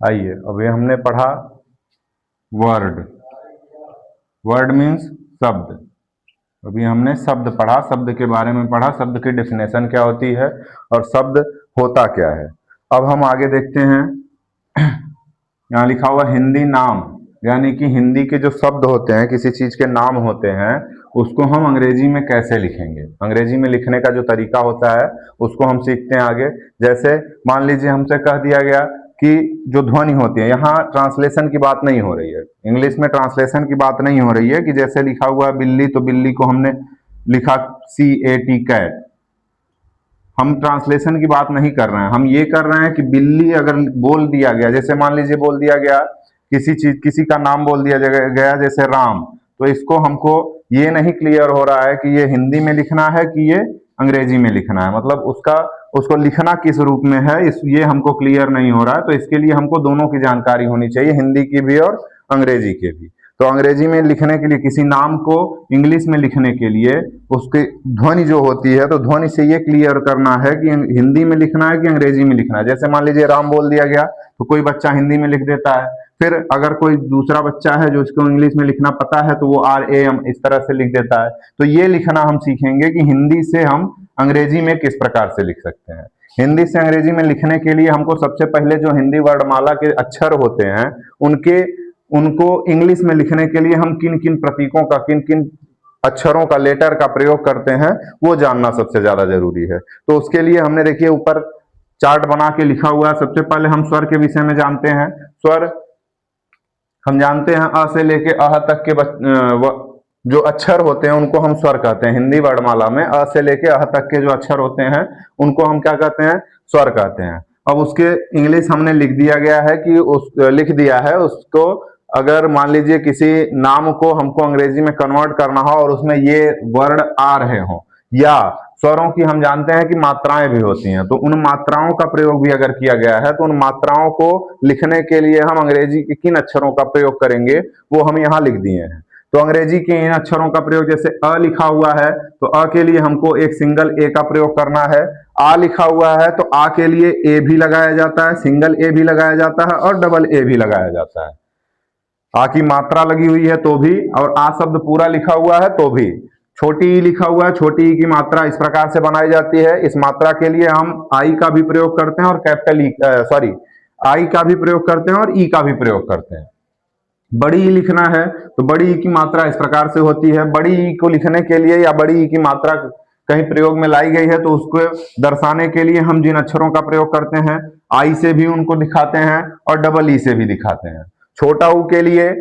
आइए, अभी हमने पढ़ा वर्ड। वर्ड मीन्स शब्द। अभी हमने शब्द पढ़ा, शब्द के बारे में पढ़ा, शब्द की डेफिनेशन क्या होती है और शब्द होता क्या है। अब हम आगे देखते हैं। यहाँ लिखा हुआ हिंदी नाम, यानी कि हिंदी के जो शब्द होते हैं, किसी चीज के नाम होते हैं, उसको हम अंग्रेजी में कैसे लिखेंगे। अंग्रेजी में लिखने का जो तरीका होता है उसको हम सीखते हैं आगे। जैसे मान लीजिए हमसे कह दिया गया कि जो ध्वनि होती है, यहाँ ट्रांसलेशन की बात नहीं हो रही है, इंग्लिश में ट्रांसलेशन की बात नहीं हो रही है कि जैसे लिखा हुआ है बिल्ली, तो बिल्ली को हमने लिखा CAT कैट। हम ट्रांसलेशन की बात नहीं कर रहे हैं, हम ये कर रहे हैं कि बिल्ली अगर बोल दिया गया, जैसे मान लीजिए बोल दिया गया किसी चीज, किसी का नाम बोल दिया गया जैसे राम, तो इसको हमको ये नहीं क्लियर हो रहा है कि ये हिंदी में लिखना है कि ये अंग्रेजी में लिखना है, मतलब उसका उसको लिखना किस रूप में है ये हमको क्लियर नहीं हो रहा है। तो इसके लिए हमको दोनों की जानकारी होनी चाहिए, हिंदी की भी और अंग्रेजी की भी। तो अंग्रेजी में लिखने के लिए, किसी नाम को इंग्लिश में लिखने के लिए उसकी ध्वनि जो होती है, तो ध्वनि से ये क्लियर करना है कि हिंदी में लिखना है कि अंग्रेजी में लिखना है। जैसे मान लीजिए राम बोल दिया गया, तो कोई बच्चा हिंदी में लिख देता है, फिर अगर कोई दूसरा बच्चा है जो इसको इंग्लिश में लिखना पता है, तो वो RAM इस तरह से लिख देता है। तो ये लिखना हम सीखेंगे कि हिंदी से हम अंग्रेजी में किस प्रकार से लिख सकते हैं। हिंदी से अंग्रेजी में लिखने के लिए हमको सबसे पहले जो हिंदी वर्णमाला के अक्षर होते हैं, उनके उनको इंग्लिश में लिखने के लिए हम किन किन प्रतीकों का, किन किन अक्षरों का, लेटर का प्रयोग करते हैं, वो जानना सबसे ज्यादा जरूरी है। तो उसके लिए हमने देखिए ऊपर चार्ट बना के लिखा हुआ है। सबसे पहले हम स्वर के विषय में जानते हैं। स्वर हम जानते हैं अ से लेके अह तक के जो अक्षर होते हैं उनको हम स्वर कहते हैं। हिंदी वर्णमाला में अ से लेके अह तक के जो अक्षर होते हैं उनको हम क्या कहते हैं, स्वर कहते हैं। अब उसके इंग्लिश हमने लिख दिया गया है कि लिख दिया है उसको। अगर मान लीजिए किसी नाम को हमको अंग्रेजी में कन्वर्ट करना हो और उसमें ये वर्ड आ रहे हो, या स्वरों की हम जानते हैं कि मात्राएं भी होती हैं, तो उन मात्राओं का प्रयोग भी अगर किया गया है, तो उन मात्राओं को लिखने के लिए हम अंग्रेजी के किन अक्षरों का प्रयोग करेंगे वो हम यहाँ लिख दिए हैं। तो अंग्रेजी के इन अक्षरों का प्रयोग, जैसे अ लिखा हुआ है तो अ के लिए हमको एक सिंगल ए का प्रयोग करना है। आ लिखा हुआ है तो आ के लिए ए भी लगाया जाता है, सिंगल ए भी लगाया जाता है और डबल ए भी लगाया जाता है। आ की मात्रा लगी हुई है तो भी, और आ शब्द पूरा लिखा हुआ है तो भी। छोटी ई लिखा हुआ है, छोटी ई की मात्रा इस प्रकार से बनाई जाती है। इस मात्रा के लिए हम आई का भी प्रयोग करते हैं और कैपिटल ई, सॉरी, आई का भी प्रयोग करते हैं और ई का भी प्रयोग करते हैं। बड़ी ई लिखना है तो बड़ी ई की मात्रा इस प्रकार से होती है। बड़ी ई को लिखने के लिए या बड़ी ई की मात्रा कहीं प्रयोग में लाई गई है तो उसको दर्शाने के लिए हम जिन अक्षरों का प्रयोग करते हैं, आई से भी उनको दिखाते हैं और डबल ई से भी दिखाते हैं। छोटा ऊ के लिए,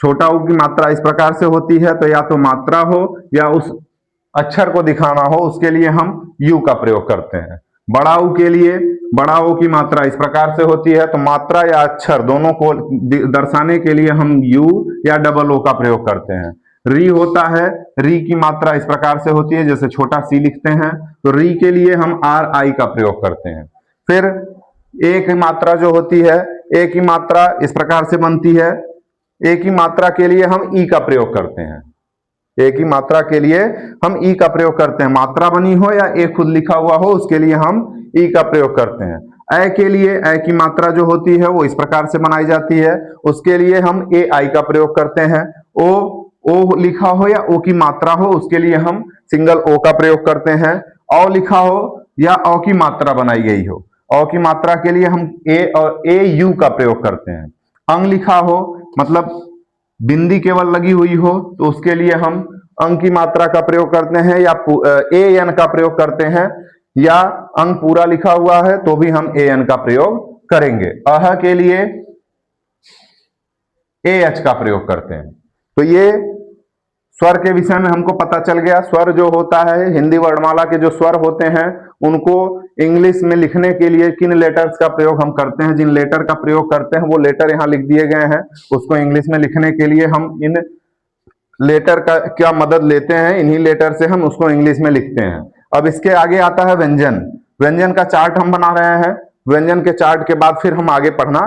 छोटा ऊ की मात्रा इस प्रकार से होती है, तो या तो मात्रा हो या उस अक्षर को दिखाना हो, उसके लिए हम यू का प्रयोग करते हैं। बड़ा ऊ के लिए, बड़ा ऊ की मात्रा इस प्रकार से होती है, तो मात्रा या अक्षर दोनों को दर्शाने के लिए हम यू या डबल ओ का प्रयोग करते हैं। री होता है, री की मात्रा इस प्रकार से होती है, जैसे छोटा सी लिखते हैं, तो री के लिए हम RI का प्रयोग करते हैं। फिर ए की मात्रा जो होती है, ए की मात्रा इस प्रकार से बनती है। ए की मात्रा के लिए हम ई का प्रयोग करते हैं। ए की मात्रा के लिए हम ई का प्रयोग करते हैं, मात्रा बनी हो या ए खुद लिखा हुआ हो, उसके लिए हम ई का प्रयोग करते हैं। ए के लिए, ए की मात्रा जो होती है वो इस प्रकार से बनाई जाती है, उसके लिए हम AI का प्रयोग करते हैं। ओ ओ लिखा हो या ओ की मात्रा हो, उसके लिए हम सिंगल ओ का प्रयोग करते हैं। औ लिखा हो या औ की मात्रा बनाई गई हो, औ की मात्रा के लिए हम ए और AU का प्रयोग करते हैं। अंग लिखा हो, मतलब बिंदी केवल लगी हुई हो, तो उसके लिए हम अंग की मात्रा का प्रयोग करते हैं या AN का प्रयोग करते हैं, या अंग पूरा लिखा हुआ है तो भी हम AN का प्रयोग करेंगे। अह के लिए AH का प्रयोग करते हैं। तो ये स्वर के विषय में हमको पता चल गया। स्वर जो होता है, हिंदी वर्णमाला के जो स्वर होते हैं उनको इंग्लिश में लिखने के लिए किन लेटर्स का प्रयोग हम करते हैं, जिन लेटर का प्रयोग करते हैं वो लेटर यहाँ लिख दिए गए हैं। उसको इंग्लिश में लिखने के लिए हम इन लेटर का क्या मदद लेते हैं, इन्हीं लेटर से हम उसको इंग्लिश में लिखते हैं। अब इसके आगे आता है व्यंजन। व्यंजन का चार्ट हम बना रहे हैं। व्यंजन के चार्ट के बाद फिर हम आगे पढ़ना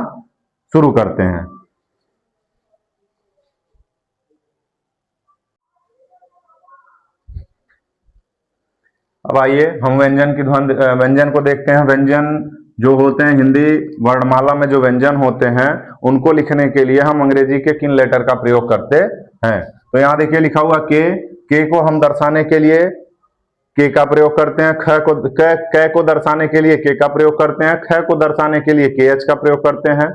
शुरू करते हैं। अब आइए हम व्यंजन की व्यंजन को देखते हैं। व्यंजन जो होते हैं हिंदी वर्णमाला में जो व्यंजन होते हैं उनको लिखने के लिए हम अंग्रेजी के किन लेटर का प्रयोग करते हैं। तो यहाँ देखिए लिखा हुआ के को हम दर्शाने के लिए के का प्रयोग करते हैं, क को दर्शाने के लिए के का प्रयोग करते हैं, ख को दर्शाने के लिए के एच का प्रयोग करते हैं,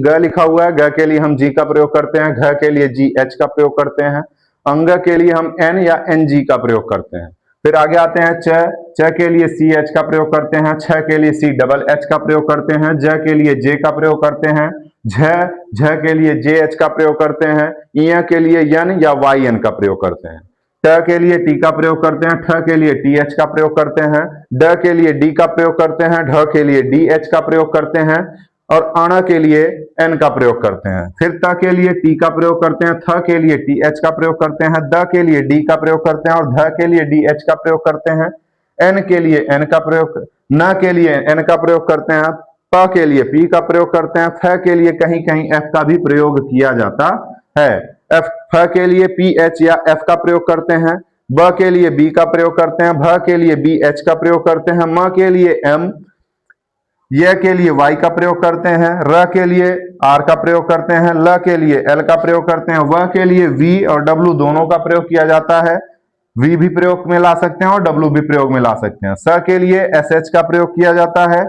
ग लिखा हुआ है ग के लिए हम जी का प्रयोग करते हैं, घ के लिए जी एच का प्रयोग करते हैं, अंग के लिए हम एन या एन जी का प्रयोग करते हैं। फिर आगे आते हैं च के लिए सी एच का प्रयोग करते हैं, छ के लिए सी डबल एच का प्रयोग करते हैं, ज के लिए जे का प्रयोग करते हैं, झ के लिए जे एच का प्रयोग करते हैं, इ के लिए यन या वाई एन का प्रयोग करते हैं, ट के लिए टी का प्रयोग करते हैं, ठ के लिए टी एच का प्रयोग करते हैं, ड के लिए डी का प्रयोग करते हैं, ढ के लिए डी एच का प्रयोग करते हैं और अण के लिए एन का प्रयोग करते हैं। फिर त के लिए टी का प्रयोग करते हैं, थ के लिए टी एच का प्रयोग करते हैं, द के लिए डी का प्रयोग करते हैं और ध के लिए डी एच का प्रयोग करते हैं, एन के लिए एन का प्रयोग, न के लिए एन का प्रयोग करते हैं, प के लिए पी का प्रयोग करते हैं, फ के लिए कहीं कहीं एफ का भी प्रयोग किया जाता है। फ के लिए पी एच या एफ का प्रयोग करते हैं, ब के लिए बी का प्रयोग करते हैं, भ के लिए बी एच का प्रयोग करते हैं, म के लिए एम, य के लिए वाई का प्रयोग करते हैं, र के लिए आर का प्रयोग करते हैं, ल के लिए एल का प्रयोग करते हैं, व के लिए वी और डब्ल्यू दोनों का प्रयोग किया जाता है। वी भी प्रयोग में ला सकते हैं और डब्ल्यू भी प्रयोग में ला सकते हैं। स के लिए एस एच का प्रयोग किया जाता है,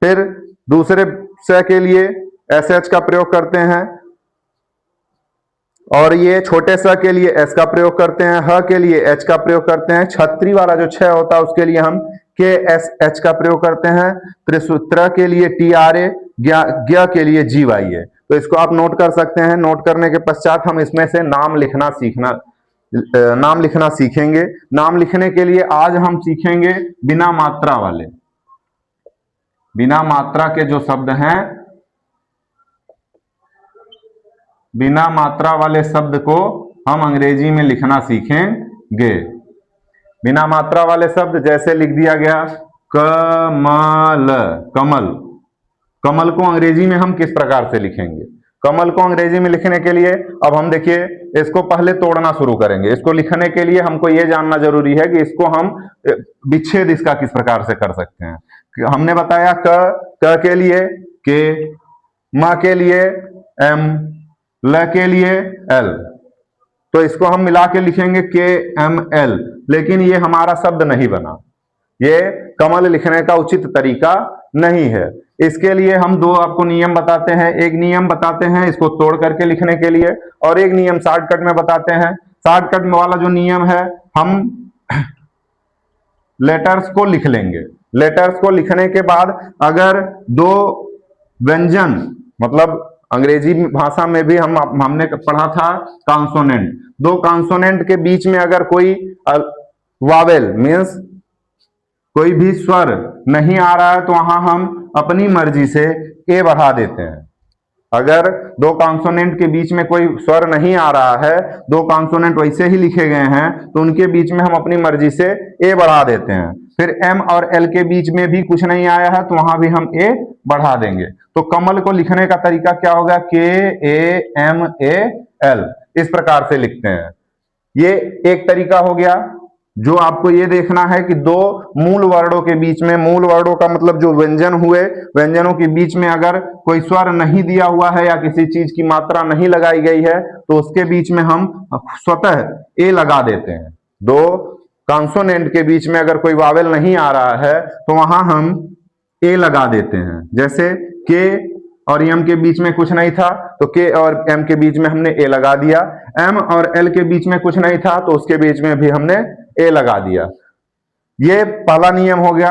फिर दूसरे स के लिए एस एच का प्रयोग करते हैं और ये छोटे स के लिए एस का प्रयोग करते हैं, ह के लिए एच का प्रयोग करते हैं, छत्री वाला जो छ होता है उसके लिए हम के एस एच का प्रयोग करते हैं, त्रिसूत्र के लिए टी आर ए, ज्ञ के लिए जी वाई ए। तो इसको आप नोट कर सकते हैं। नोट करने के पश्चात हम इसमें से नाम लिखना सीखेंगे। नाम लिखने के लिए आज हम सीखेंगे बिना मात्रा वाले, बिना मात्रा के जो शब्द हैं, बिना मात्रा वाले शब्द को हम अंग्रेजी में लिखना सीखेंगे। बिना मात्रा वाले शब्द जैसे लिख दिया गया कमल, कमल, कमल को अंग्रेजी में हम किस प्रकार से लिखेंगे। कमल को अंग्रेजी में लिखने के लिए अब हम देखिए इसको पहले तोड़ना शुरू करेंगे। इसको लिखने के लिए हमको ये जानना जरूरी है कि इसको हम विच्छेद इसका किस प्रकार से कर सकते हैं। हमने बताया क के लिए के, म के लिए एम, ल के लिए एल, तो इसको हम मिला के लिखेंगे के एम एल, लेकिन ये हमारा शब्द नहीं बना। ये कमल लिखने का उचित तरीका नहीं है। इसके लिए हम दो आपको नियम बताते हैं। एक नियम बताते हैं इसको तोड़ करके लिखने के लिए और एक नियम शॉर्टकट में बताते हैं। शॉर्टकट वाला जो नियम है, हम लेटर्स को लिख लेंगे। लेटर्स को लिखने के बाद अगर दो व्यंजन, मतलब अंग्रेजी भाषा में भी हमने पढ़ा था कॉन्सोनेंट, दो कॉन्सोनेंट के बीच में अगर कोई वावेल मीन्स कोई भी स्वर नहीं आ रहा है तो वहां हम अपनी मर्जी से ए बढ़ा देते हैं। अगर दो कॉन्सोनेंट के बीच में कोई स्वर नहीं आ रहा है, दो कॉन्सोनेंट वैसे ही लिखे गए हैं, तो उनके बीच में हम अपनी मर्जी से ए बढ़ा देते हैं। फिर एम और एल के बीच में भी कुछ नहीं आया है तो वहां भी हम ए बढ़ा देंगे। तो कमल को लिखने का तरीका क्या होगा, के ए एम ए एल, इस प्रकार से लिखते हैं। ये एक तरीका हो गया। जो आपको ये देखना है कि दो मूल वर्णों के बीच में, मूल वर्णों का मतलब जो व्यंजन हुए, व्यंजनों के बीच में अगर कोई स्वर नहीं दिया हुआ है या किसी चीज की मात्रा नहीं लगाई गई है तो उसके बीच में हम स्वतः ए लगा देते हैं। दो कॉन्सोनेंट के बीच में अगर कोई वावेल नहीं आ रहा है तो वहां हम ए लगा देते हैं। जैसे के और एम के बीच में कुछ नहीं था तो के और एम के बीच में हमने ए लगा दिया। एम और एल के बीच में कुछ नहीं था तो उसके बीच में भी हमने ए लगा दिया। ये पहला नियम हो गया।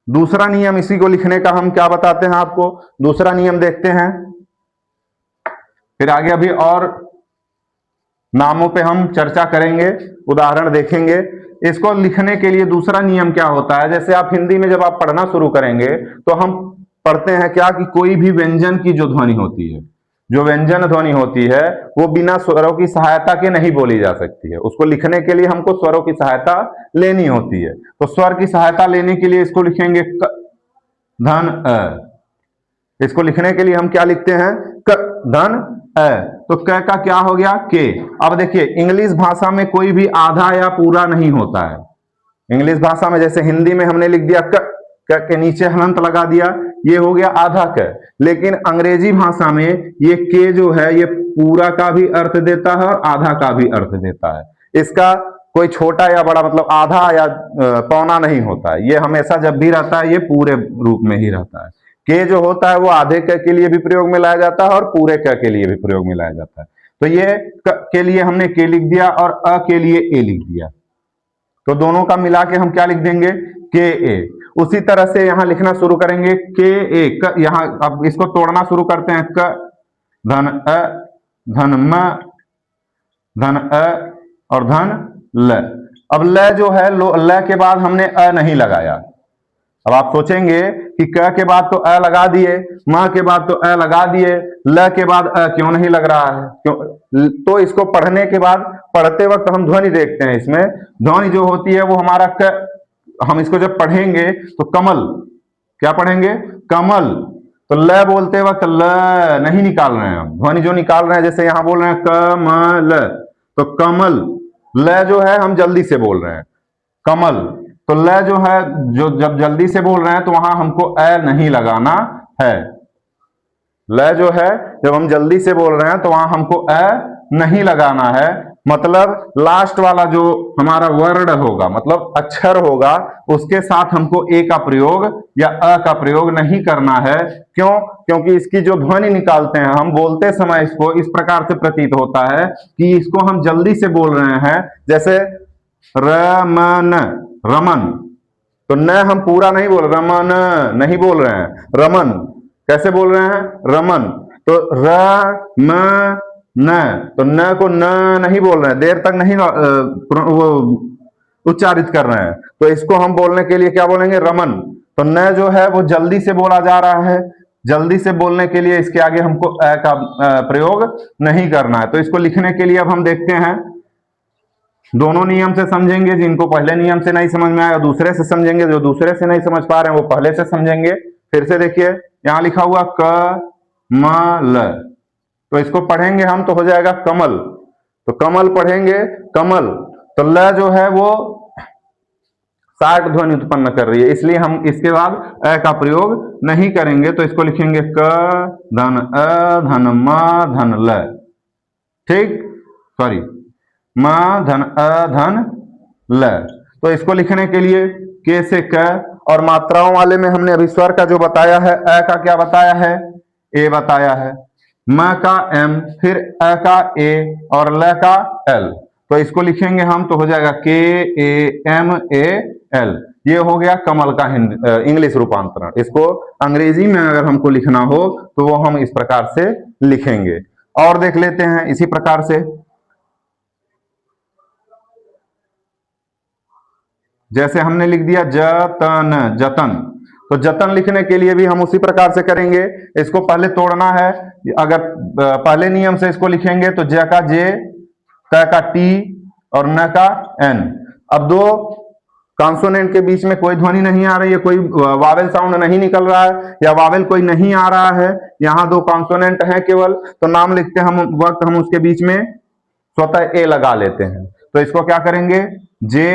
दूसरा नियम इसी को लिखने का हम क्या बताते हैं आपको, दूसरा नियम देखते हैं। फिर आगे अभी और नामों पे हम चर्चा करेंगे, उदाहरण देखेंगे। इसको लिखने के लिए दूसरा नियम क्या होता है, जैसे आप हिंदी में जब आप पढ़ना शुरू करेंगे तो हम पढ़ते हैं क्या कि कोई भी व्यंजन की जो ध्वनि होती है, जो व्यंजन ध्वनि होती है वो बिना स्वरों की सहायता के नहीं बोली जा सकती है। उसको लिखने के लिए हमको स्वरों की सहायता लेनी होती है। तो स्वर की सहायता लेने के लिए इसको लिखेंगे क धन अ। इसको लिखने के लिए हम क्या लिखते हैं, क धन अ। तो क का क्या हो गया, के। अब देखिए इंग्लिश भाषा में कोई भी आधा या पूरा नहीं होता है। इंग्लिश भाषा में जैसे हिंदी में हमने लिख दिया क, क के नीचे हलंत लगा दिया, ये हो गया आधा क। लेकिन अंग्रेजी भाषा में ये के जो है ये पूरा का भी अर्थ देता है और आधा का भी अर्थ देता है। इसका कोई छोटा या बड़ा मतलब आधा या पौना नहीं होता है, ये हमेशा जब भी रहता है ये पूरे रूप में ही रहता है। के जो होता है वो आधे क के लिए भी प्रयोग में लाया जाता है और पूरे क के लिए भी प्रयोग में लाया जाता है। तो ये क के लिए हमने के लिख दिया और अ के लिए ए लिख दिया, तो दोनों का मिला के हम क्या लिख देंगे, के ए। उसी तरह से यहां लिखना शुरू करेंगे के ए क, यहां अब इसको तोड़ना शुरू करते हैं, क धन अ धन म धन अ और धन ल। अब ल जो है ल के बाद हमने अ नहीं लगाया। अब आप सोचेंगे कि क के बाद तो अ लगा दिए, म के बाद तो अ लगा दिए, ल के बाद अ क्यों नहीं लग रहा है, क्यों? तो इसको पढ़ने के बाद, पढ़ते वक्त हम ध्वनि देखते हैं, इसमें ध्वनि जो होती है वो हमारा क, हम इसको जब पढ़ेंगे तो कमल, क्या पढ़ेंगे, कमल। तो ल बोलते वक्त ल नहीं निकाल रहे हैं हम, ध्वनि जो निकाल रहे हैं, जैसे यहां बोल रहे हैं कमल, तो कमल, ल जो है हम जल्दी से बोल रहे हैं, कमल। तो ल जो है जो जब जल्दी से बोल रहे हैं तो वहां हमको अ नहीं लगाना है। ल जो है जब हम जल्दी से बोल रहे हैं तो वहां हमको अ नहीं लगाना है, मतलब लास्ट वाला जो हमारा वर्ड होगा, मतलब अक्षर होगा, उसके साथ हमको ए का प्रयोग या अ का प्रयोग नहीं करना है। क्यों? क्योंकि इसकी जो ध्वनि निकालते हैं हम बोलते समय, इसको इस प्रकार से प्रतीत होता है कि इसको हम जल्दी से बोल रहे हैं। जैसे रमन, रमन, तो न हम पूरा नहीं बोल, रमन नहीं बोल रहे हैं, रमन कैसे बोल रहे हैं, रमन। तो र म न, तो न को न नहीं बोल रहे हैं, देर तक नहीं वो उच्चारित कर रहे हैं, तो इसको हम बोलने के लिए क्या बोलेंगे, रमन। तो न जो है वो जल्दी से बोला जा रहा है, जल्दी से बोलने के लिए इसके आगे हमको अ का प्रयोग नहीं करना है। तो इसको लिखने के लिए अब हम देखते हैं, दोनों नियम से समझेंगे, जिनको पहले नियम से नहीं समझ में आया दूसरे से समझेंगे, जो दूसरे से नहीं समझ पा रहे हैं वो पहले से समझेंगे। फिर से देखिए, यहां लिखा हुआ क म ल, तो इसको पढ़ेंगे हम तो हो जाएगा कमल, तो कमल पढ़ेंगे कमल। तो ल जो है वो साठ ध्वनि उत्पन्न कर रही है, इसलिए हम इसके बाद अ का प्रयोग नहीं करेंगे। तो इसको लिखेंगे क धन अ धन म धन ल, ठीक, सॉरी, म धन अ धन ल। तो इसको लिखने के लिए के से क, और मात्राओं वाले में हमने अभी स्वर का जो बताया है, अ का क्या बताया है, ए बताया है, म का एम, फिर अ का ए और ल का एल। तो इसको लिखेंगे हम तो हो जाएगा के ए एम ए एल। ये हो गया कमल का इंग्लिश रूपांतरण। इसको अंग्रेजी में अगर हमको लिखना हो तो वो हम इस प्रकार से लिखेंगे। और देख लेते हैं इसी प्रकार से, जैसे हमने लिख दिया जतन, जतन, तो जतन लिखने के लिए भी हम उसी प्रकार से करेंगे। इसको पहले तोड़ना है, अगर पहले नियम से इसको लिखेंगे तो ज का जे, त का टी और न का एन। अब दो कॉन्सोनेंट के बीच में कोई ध्वनि नहीं आ रही है, कोई वावेल साउंड नहीं निकल रहा है, या वावेल कोई नहीं आ रहा है, यहाँ दो कॉन्सोनेंट है केवल, तो नाम लिखते हम वक्त हम उसके बीच में स्वतः ए लगा लेते हैं। तो इसको क्या करेंगे, जे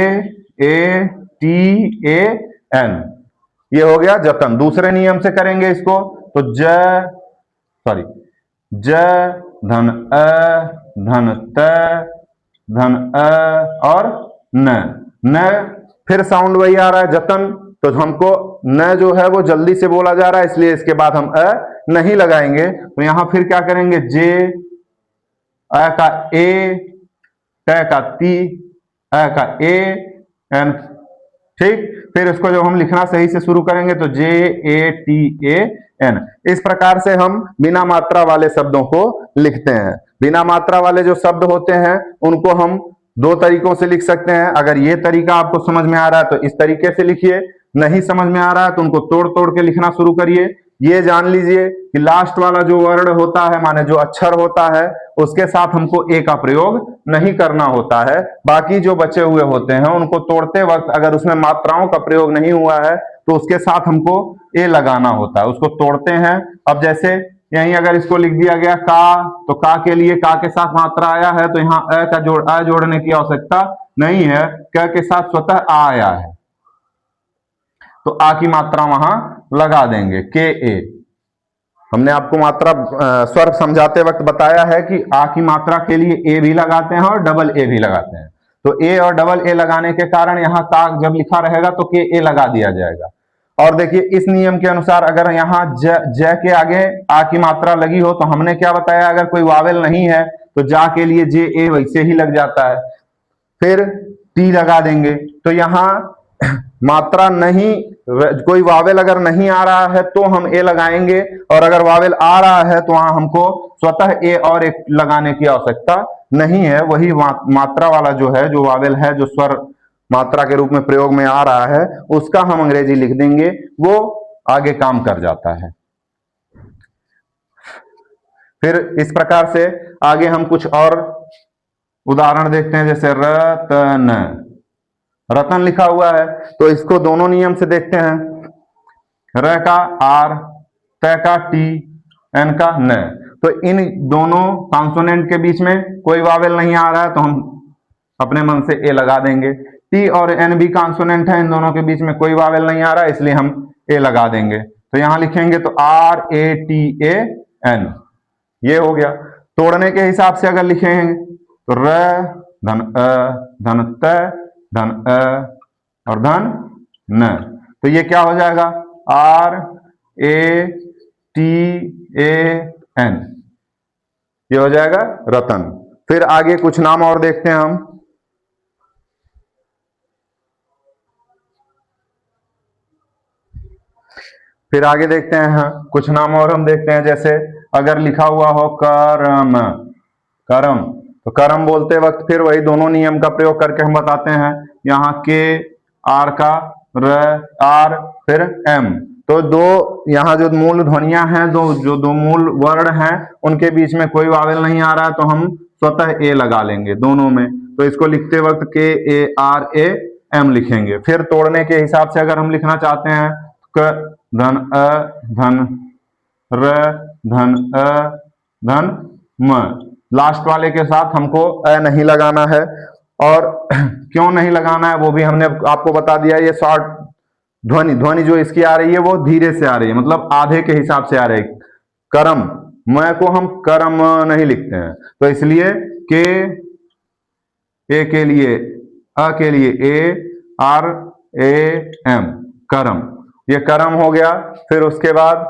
ए टी ए एन, ये हो गया जतन। दूसरे नियम से करेंगे इसको तो ज, सॉरी, ज धन अ धन त धन अ और न, फिर साउंड वही आ रहा है जतन, तो हमको न जो है वो जल्दी से बोला जा रहा है, इसलिए इसके बाद हम अ नहीं लगाएंगे। तो यहां फिर क्या करेंगे, जे, अ का ए, ट का ती, अ का ए एन, ठीक। फिर इसको जब हम लिखना सही से शुरू करेंगे तो जे ए टी ए एन। इस प्रकार से हम बिना मात्रा वाले शब्दों को लिखते हैं। बिना मात्रा वाले जो शब्द होते हैं उनको हम दो तरीकों से लिख सकते हैं। अगर ये तरीका आपको समझ में आ रहा है तो इस तरीके से लिखिए, नहीं समझ में आ रहा है तो उनको तोड़ तोड़ के लिखना शुरू करिए। ये जान लीजिए कि लास्ट वाला जो वर्ड होता है, माने जो अक्षर होता है, उसके साथ हमको ए का प्रयोग नहीं करना होता है। बाकी जो बचे हुए होते हैं उनको तोड़ते वक्त अगर उसमें मात्राओं का प्रयोग नहीं हुआ है तो उसके साथ हमको ए लगाना होता है, उसको तोड़ते हैं। अब जैसे यहीं अगर इसको लिख दिया गया का, तो का के लिए का के साथ मात्रा आया है, तो यहाँ अ का अ जोड़ने की आवश्यकता नहीं है, क के साथ स्वतः आ आया है। तो आ की मात्रा वहां लगा देंगे, के ए। हमने आपको मात्रा स्वर समझाते वक्त बताया है कि आ की मात्रा के लिए ए भी लगाते हैं और डबल ए भी लगाते हैं। तो ए और डबल ए लगाने के कारण यहाँ का जब लिखा रहेगा तो के ए लगा दिया जाएगा। और देखिए इस नियम के अनुसार अगर यहाँ ज के आगे आ की मात्रा लगी हो तो हमने क्या बताया, अगर कोई वावेल नहीं है तो जा के लिए जे ए वैसे ही लग जाता है, फिर टी लगा देंगे। तो यहाँ मात्रा नहीं, कोई वावेल अगर नहीं आ रहा है तो हम ए लगाएंगे, और अगर वावेल आ रहा है तो वहां हमको स्वतः ए और एक लगाने की आवश्यकता नहीं है। वही मात्रा वाला जो है, जो वावेल है, जो स्वर मात्रा के रूप में प्रयोग में आ रहा है, उसका हम अंग्रेजी लिख देंगे, वो आगे काम कर जाता है। फिर इस प्रकार से आगे हम कुछ और उदाहरण देखते हैं, जैसे रतन, रतन लिखा हुआ है तो इसको दोनों नियम से देखते हैं, र का आर, त का टी, एन का न। तो इन दोनों कॉन्सोनेंट के बीच में कोई वावेल नहीं आ रहा है तो हम अपने मन से ए लगा देंगे। टी और एन भी कॉन्सोनेंट है, इन दोनों के बीच में कोई वावेल नहीं आ रहा है, इसलिए हम ए लगा देंगे। तो यहां लिखेंगे तो R A T A N, ये हो गया। तोड़ने के हिसाब से अगर लिखेंगे तो र धन अ धन त धन अ और धन न, तो ये क्या हो जाएगा, R A T A N, ये हो जाएगा रतन। फिर आगे कुछ नाम और देखते हैं हम। फिर आगे देखते हैं कुछ नाम और हम देखते हैं, जैसे अगर लिखा हुआ हो करम, करम, तो करम बोलते वक्त फिर वही दोनों नियम का प्रयोग करके हम बताते हैं। यहाँ के आर का र आर फिर एम, तो दो यहाँ जो मूल ध्वनियां हैं, दो मूल वर्ण हैं, उनके बीच में कोई वावेल नहीं आ रहा है तो हम स्वतः ए लगा लेंगे दोनों में। तो इसको लिखते वक्त के ए आर ए एम लिखेंगे। फिर तोड़ने के हिसाब से अगर हम लिखना चाहते हैं, क धन अ धन र धन अ धन म, लास्ट वाले के साथ हमको अ नहीं लगाना है। और क्यों नहीं लगाना है वो भी हमने आपको बता दिया। ये शॉर्ट ध्वनि जो इसकी आ रही है वो धीरे से आ रही है, मतलब आधे के हिसाब से आ रही है। करम, मैं को हम करम नहीं लिखते हैं, तो इसलिए के ए के लिए अ के लिए ए आर ए एम, करम, ये करम हो गया। फिर उसके बाद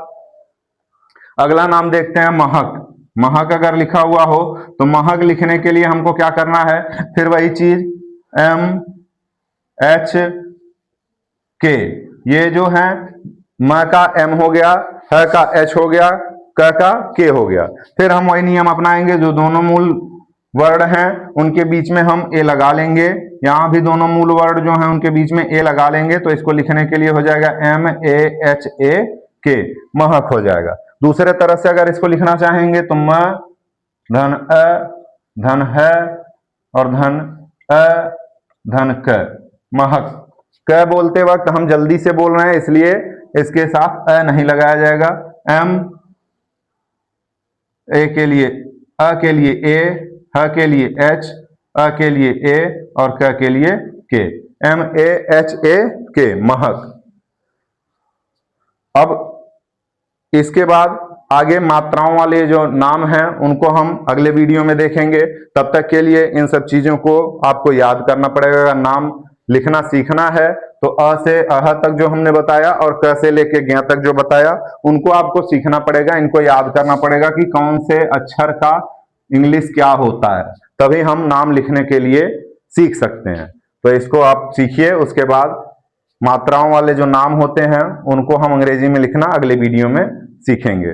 अगला नाम देखते हैं महक। महक अगर लिखा हुआ हो तो महक लिखने के लिए हमको क्या करना है, फिर वही चीज एम एच के, ये जो है म का एम हो गया, ह का एच हो गया, क का के हो गया। फिर हम वही नियम अपनाएंगे, जो दोनों मूल वर्ड हैं उनके बीच में हम ए लगा लेंगे। यहाँ भी दोनों मूल वर्ड जो हैं उनके बीच में ए लगा लेंगे, तो इसको लिखने के लिए हो जाएगा एम ए एच ए के, महक हो जाएगा। दूसरे तरह से अगर इसको लिखना चाहेंगे तो म धन अ धन है और धन अ धन क, महक। क बोलते वक्त हम जल्दी से बोल रहे हैं इसलिए इसके साथ अ नहीं लगाया जाएगा। एम ए के लिए, अ के लिए ए, ह के लिए एच, अ के लिए ए और क के लिए के, एम ए एच ए के, महक। अब इसके बाद आगे मात्राओं वाले जो नाम हैं उनको हम अगले वीडियो में देखेंगे। तब तक के लिए इन सब चीजों को आपको याद करना पड़ेगा। नाम लिखना सीखना है तो अ से अह तक जो हमने बताया और क से लेके ज्ञ तक जो बताया, उनको आपको सीखना पड़ेगा, इनको याद करना पड़ेगा कि कौन से अक्षर का इंग्लिश क्या होता है, तभी हम नाम लिखने के लिए सीख सकते हैं। तो इसको आप सीखिए। उसके बाद मात्राओं वाले जो नाम होते हैं उनको हम अंग्रेजी में लिखना अगले वीडियो में सीखेंगे।